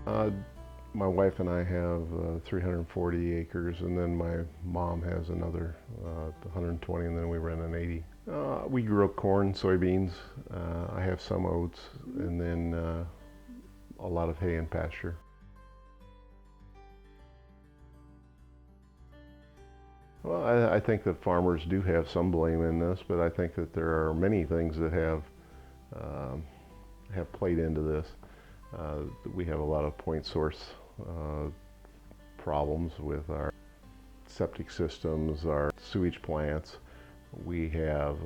Uh, my wife and I have 340 acres, and then my mom has another 120, and then we rent an 80. We grew up corn, soybeans. I have some oats, and then a lot of hay and pasture. Well, I think that farmers do have some blame in this, but I think that there are many things that have played into this. We have a lot of point source problems with our septic systems, our sewage plants. We have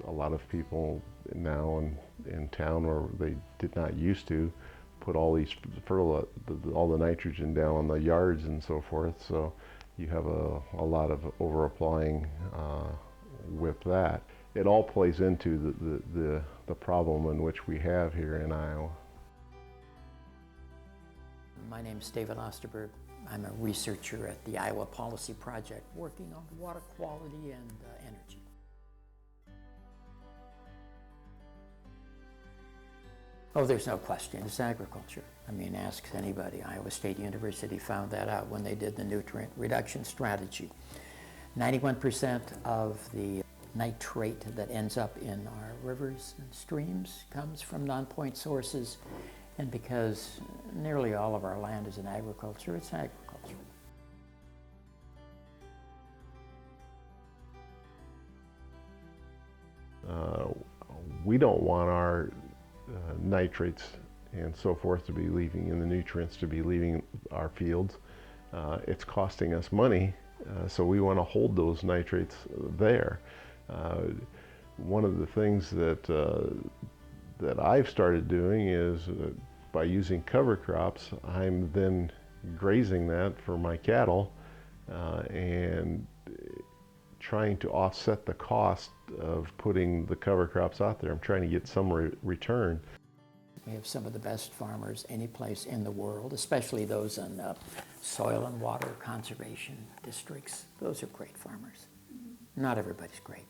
a lot of people now in town where they did not used to put all these all the nitrogen down on the yards and so forth. So you have a lot of over applying with that. It all plays into the problem in which we have here in Iowa. My name is David Osterberg. I'm a researcher at the Iowa Policy Project working on water quality and energy. Oh, there's no question, it's agriculture. I mean, ask anybody. Iowa State University found that out when they did the nutrient reduction strategy. 91% of the nitrate that ends up in our rivers and streams comes from non-point sources, and because nearly all of our land is in agriculture, it's agriculture. We don't want our nitrates and so forth to be leaving, and the nutrients to be leaving our fields. It's costing us money, so we want to hold those nitrates there. One of the things that I've started doing is by using cover crops, I'm then grazing that for my cattle and trying to offset the cost of putting the cover crops out there. I'm trying to get some return. We have some of the best farmers any place in the world, especially those in soil and water conservation districts. Those are great farmers. Not everybody's great.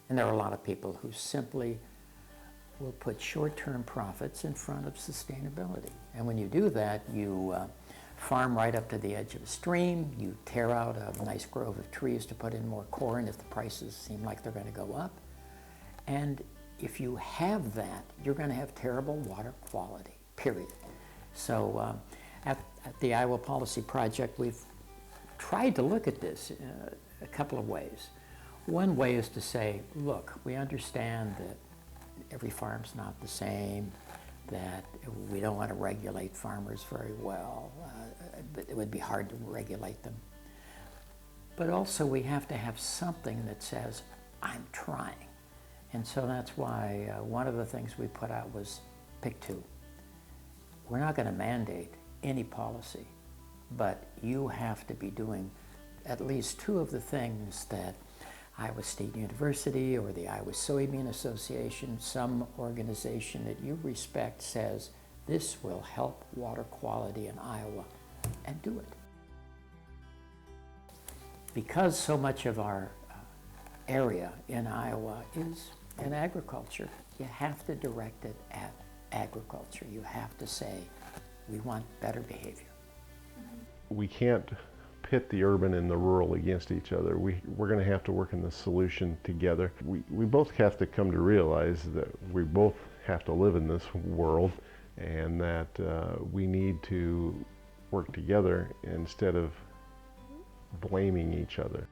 And there are a lot of people who simply will put short-term profits in front of sustainability. And when you do that, you farm right up to the edge of a stream, you tear out a nice grove of trees to put in more corn if the prices seem like they're going to go up. And if you have that, you're going to have terrible water quality, period. So at the Iowa Policy Project, we've tried to look at this a couple of ways. One way is to say, look, we understand that every farm's not the same, that we don't want to regulate farmers very well, but it would be hard to regulate them. But also we have to have something that says, I'm trying. And so that's why one of the things we put out was pick two. We're not going to mandate any policy, but you have to be doing at least two of the things that Iowa State University or the Iowa Soybean Association, some organization that you respect, says this will help water quality in Iowa, and do it. Because so much of our area in Iowa is in agriculture, you have to direct it at agriculture. You have to say, we want better behavior. We can't pit the urban and the rural against each other. We're going to have to work in the solution together. We both have to come to realize that we both have to live in this world, and that we need to work together instead of blaming each other.